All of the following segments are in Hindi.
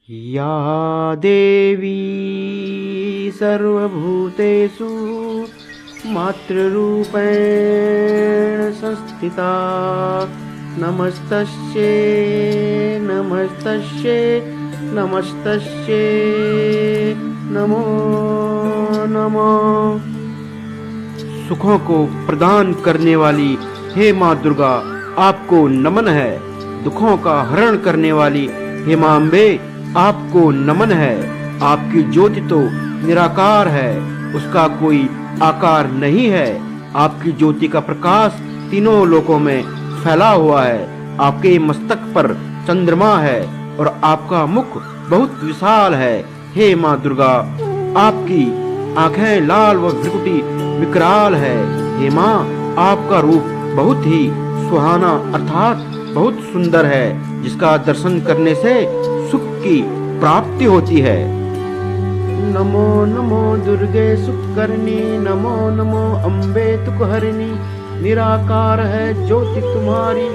या देवी सर्वभूतेषु मातृरूपेण संस्थिता नमस्तस्यै नमस्तस्यै नमस्तस्यै नमो नमः। सुखों को प्रदान करने वाली हे माँ दुर्गा, आपको नमन है। दुखों का हरण करने वाली हे माँ अम्बे, आपको नमन है। आपकी ज्योति तो निराकार है, उसका कोई आकार नहीं है। आपकी ज्योति का प्रकाश तीनों लोकों में फैला हुआ है। आपके मस्तक पर चंद्रमा है और आपका मुख बहुत विशाल है। हे माँ दुर्गा, आपकी आंखें लाल व भ्रुकुटी विकराल है। हे माँ, आपका रूप बहुत ही सुहाना अर्थात बहुत सुंदर है, जिसका दर्शन करने से सुख की प्राप्ति होती है। नमो नमो दुर्गे सुखकर्णी, नमो नमो अम्बे तुकहरिणी। निराकार है ज्योति तुम्हारी,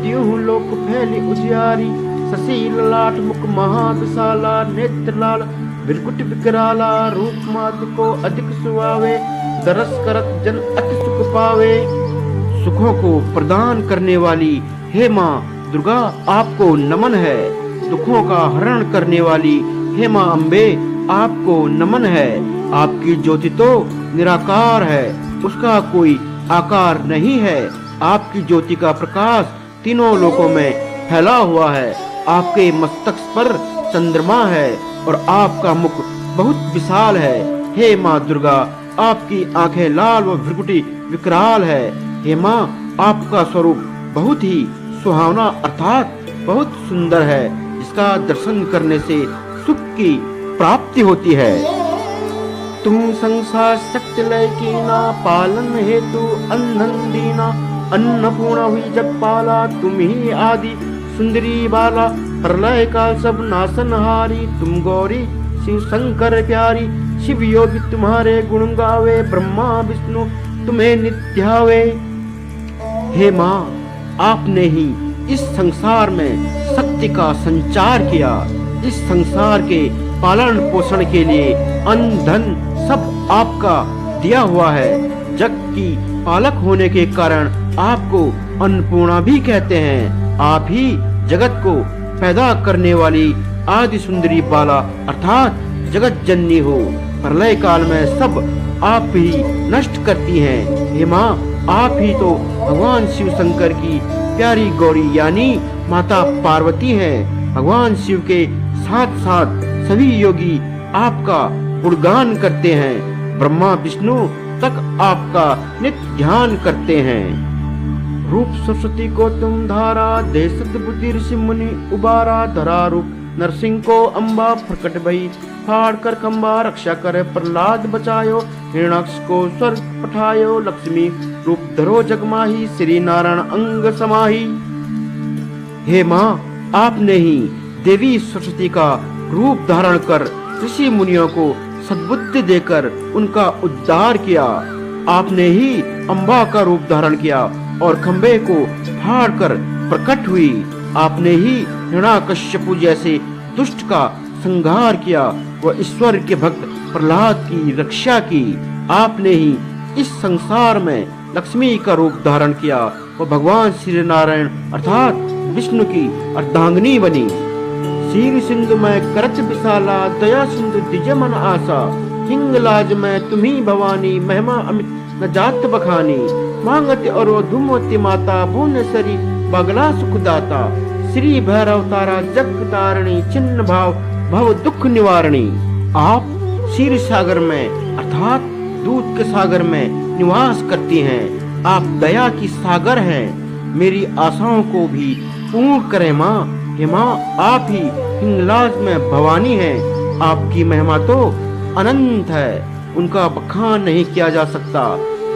त्यों लोक फैली उजियारी। शशि ललाट मुख महाविशाला, नेत्र लाल बिरकुट विकराला। रूप माधु को अधिक सुहावे, दरस करत जन अति सुख पावे। सुखों को प्रदान करने वाली हे माँ दुर्गा, आपको नमन है। दुखों का हरण करने वाली हे माँ अम्बे, आपको नमन है। आपकी ज्योति तो निराकार है, उसका कोई आकार नहीं है। आपकी ज्योति का प्रकाश तीनों लोकों में फैला हुआ है। आपके मस्तक पर चंद्रमा है और आपका मुख बहुत विशाल है। हे माँ दुर्गा, आपकी आंखें लाल व भ्रुकुटी विकराल है। हे माँ, आपका स्वरूप बहुत ही सुहावना अर्थात बहुत सुंदर है, जिसका दर्शन करने से सुख की प्राप्ति होती है। तुम संसार शक्ति लय कीना, पालन हेतु अंधन दीना। अन्नपूर्णा हुई जग पाला, तुम ही आदि सुंदरी बाला। प्रलय काल सब नाशनहारी, तुम गौरी शिव शंकर प्यारी। शिव योगी तुम्हारे गुण गावे, ब्रह्मा विष्णु तुम्हें नित्यावे। हे माँ, आपने ही इस संसार में शक्ति का संचार किया। इस संसार के पालन पोषण के लिए अन्न धन सब आपका दिया हुआ है। जग की पालक होने के कारण आपको अन्नपूर्णा भी कहते हैं। आप ही जगत को पैदा करने वाली आदि सुंदरी बाला अर्थात जगत जननी हो। प्रलय काल में सब आप ही नष्ट करती हैं। हे माँ, आप ही तो भगवान शिव शंकर की प्यारी गौरी यानी माता पार्वती हैं। भगवान शिव के साथ साथ सभी योगी आपका गुणगान करते हैं। ब्रह्मा विष्णु तक आपका नित्य ध्यान करते हैं। रूप सरस्वती को तुम धारा, दे सद बुद्धि ऋषि मुनि उबारा। धरा रूप नरसिंह को अम्बा, प्रकट भई फाड़ कर खम्बा। रक्षा कर प्रहलाद बचायो, हिरणाक्ष को स्वर्ग पठायो। लक्ष्मी रूप धरो जगमाही, श्री नारायण अंग समाही। हे माँ, आपने ही देवी सरस्वती का रूप धारण कर ऋषि मुनियों को सद्बुद्धि देकर उनका उद्धार किया। आपने ही अम्बा का रूप धारण किया और खंबे को फाड़ कर प्रकट हुई। आपने ही हिरण्याकश्यपु जैसे दुष्ट का संहार किया व ईश्वर के भक्त प्रहलाद की रक्षा की। आपने ही इस संसार में लक्ष्मी का रूप धारण किया व भगवान श्री नारायण अर्थात विष्णु की अर्धांगिनी बनी। शीर सिंधु में करच विशाला, दया सिंधु द्विज मन आशा। हिंगलाज में तुम्ही भवानी, महिमा अमित न जात बखानी। मांगति और धूमवती माता, भुवनेश्वरी बगला सुखदाता। श्री भैरव तारा जग तारिणी, छिन्न भाव भव दुख निवारणी। आप क्षीर सागर में अर्थात दूध के सागर में निवास करती हैं। आप दया की सागर हैं। मेरी आशाओं को भी पूर्ण करें माँ। हे माँ, आप ही हिंगलाज में भवानी हैं। आपकी महिमा तो अनंत है, उनका बखान नहीं किया जा सकता।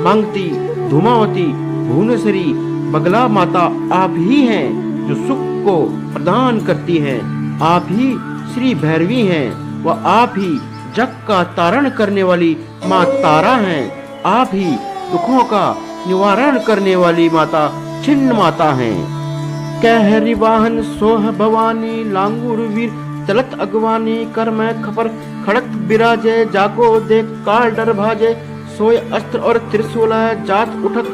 मांगती धूमावती भुवनेश्वरी बगला माता आप ही हैं, जो सुख को प्रदान करती हैं। आप ही श्री भैरवी हैं व आप ही जग का तारण करने वाली माँ तारा हैं। आप ही दुखों का निवारण करने वाली माता छिन्न माता हैं। कहरि वाहन सोह भवानी, लांगुर वीर चलत अगवानी कर मैं खपर खड़क बिराजे जाको देख काल डर भाजे सोय अस्त्र और त्रिशूल जात उठत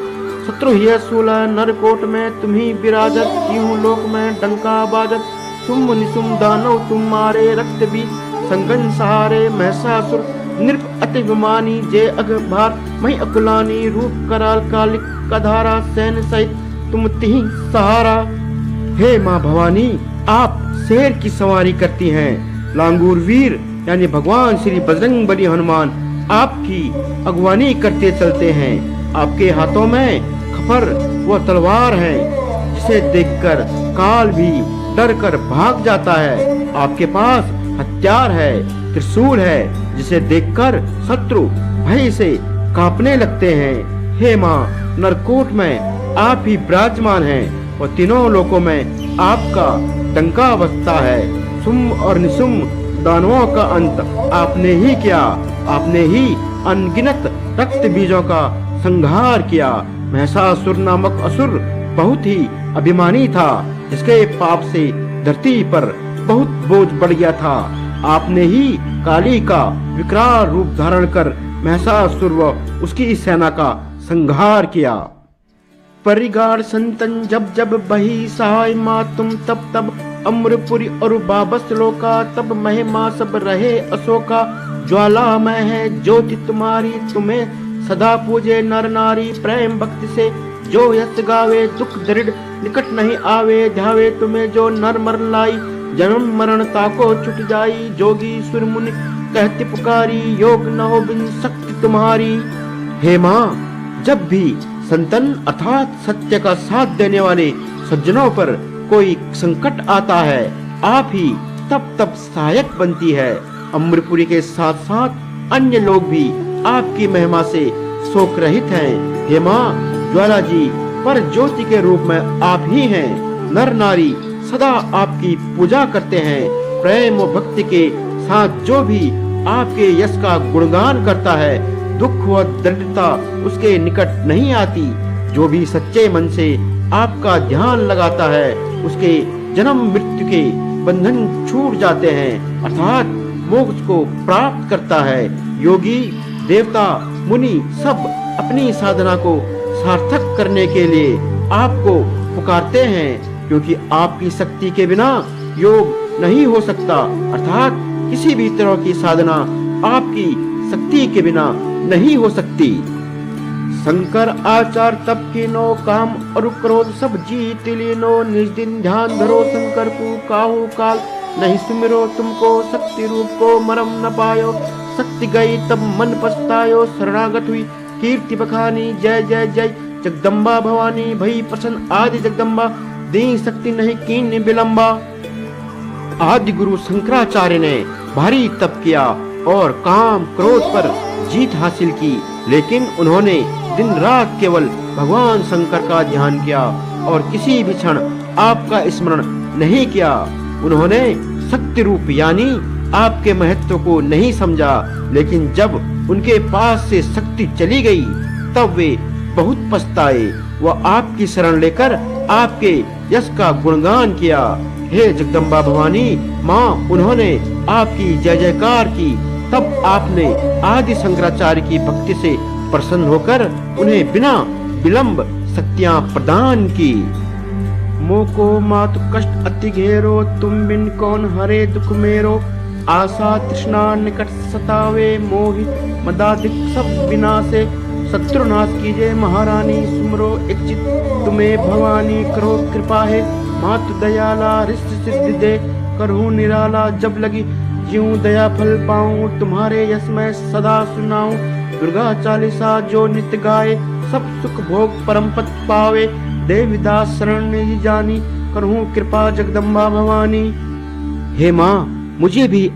शत्रु ही सूल नरकोट में तुम्ही विराजत तीहू लोक में डंका बाजत शुंभ निशुंभ दानव तुम मारे रक्त भी संगन सहारे महसासुर नृप अति विमानी जय अग भार मही अकुलानी रूप कराल कालिक कधारा सैन सहित तुम तिहि सहारा। हे माँ भवानी, आप शेर की सवारी करती हैं। लांगूर वीर यानी भगवान श्री बजरंग बली हनुमान आपकी अगवानी करते चलते हैं। आपके हाथों में खपर व तलवार है जिसे देखकर काल भी डर कर भाग जाता है। आपके पास हथियार है, त्रिशूल है जिसे देखकर शत्रु भय से कांपने लगते हैं। हे माँ, नरकोट में आप ही विराजमान हैं और तीनों लोकों में आपका डंका बजता है। शुंभ और निशुंभ दानवों का अंत आपने ही किया। आपने ही अनगिनत रक्त बीजों का संहार किया। महिषासुर नामक असुर बहुत ही अभिमानी था, जिसके पाप से धरती पर बहुत बोझ बढ़ गया था। आपने ही काली का विकराल रूप धारण कर महिषासुर व उसकी सेना का संहार किया। परिगार संतन जब जब बही सहाय माँ तुम तब तब अम्रपुरी और बाबस लोका तब महिमा सब रहे अशोका। ज्वाला में है ज्योति तुम्हारी तुम्हें सदा पूजे नर नारी। प्रेम भक्ति से जो यश गावे दुख दृढ़ निकट नहीं आवे। ध्यावे तुम्हें जो नर मर लाई जन्म मरण ताको छुट जाई। जोगी सुर मुनि कहती पुकारी योग न हो बिन शक्ति तुम्हारी। हे माँ, जब भी संतन अर्थात सत्य का साथ देने वाले सज्जनों पर कोई संकट आता है, आप ही तब तब सहायक बनती है। अम्रपुरी के साथ साथ अन्य लोग भी आपकी महिमा से शोक रहित हैं। हे माँ, ज्वाला जी पर ज्योति के रूप में आप ही हैं। नर नारी सदा आपकी पूजा करते हैं। प्रेम व भक्ति के साथ जो भी आपके यश का गुणगान करता है, दुख व दृढ़ता उसके निकट नहीं आती। जो भी सच्चे मन से आपका ध्यान लगाता है, उसके जन्म मृत्यु के बंधन छूट जाते हैं, अर्थात मोक्ष को प्राप्त करता है। योगी देवता मुनि सब अपनी साधना को सार्थक करने के लिए आपको पुकारते हैं, क्योंकि आपकी शक्ति के बिना योग नहीं हो सकता। अर्थात किसी भी तरह की साधना आपकी शक्ति के बिना नहीं हो सकती। शंकर आचार तप कीनो काम और क्रोध सब जीत लीनो। निज दिन ध्यान धरो शंकर को काहू काल नहीं सुमिरो। तुमको शक्ति रूप को मरम न पायो। शक्ति गई तब मन पछतायो। शरणागत हुई कीर्ति बखानी। जय जय जय जगदम्बा भवानी। भई प्रसन्न आदि जगदम्बा। दी शक्ति नहीं कीन विलंबा। आदि गुरु शंकराचार्य ने भारी तप किया और काम क्रोध पर जीत हासिल की, लेकिन उन्होंने दिन रात केवल भगवान शंकर का ध्यान किया और किसी भी क्षण आपका स्मरण नहीं किया। उन्होंने शक्ति रूप यानी आपके महत्व को नहीं समझा, लेकिन जब उनके पास से शक्ति चली गई तब वे बहुत पछताए। वह आपकी शरण लेकर आपके यश का गुणगान किया। हे जगदम्बा भवानी माँ, उन्होंने आपकी जय जयकार की। तब आपने आदि शंकराचार्य की भक्ति से प्रसन्न होकर उन्हें बिना विलंब शक्तियां प्रदान की। मोको मातु कष्ट अति घेरो। तुम बिन कौन हरे दुख मेरो। आशा तृष्णा निकट सतावे। मोहि मदादिक सब विनाशे। शत्रुनाश कीजिए महारानी। सुमरो इच्छित तुम्हें भवानी। करो कृपा है मातु दयाला। रिष्ट सिद्धि दे करहूँ निराला। जब लगी ज्यों दया फल पाऊं। तुम्हारे यश में सदा सुनाऊं। दुर्गा चालीसा जो नित्य गाए। सब सुख भोग परम पद पावे। देविदास शरण निज जानी। करहूँ कृपा जगदम्बा भवानी। हे माँ, मुझे भी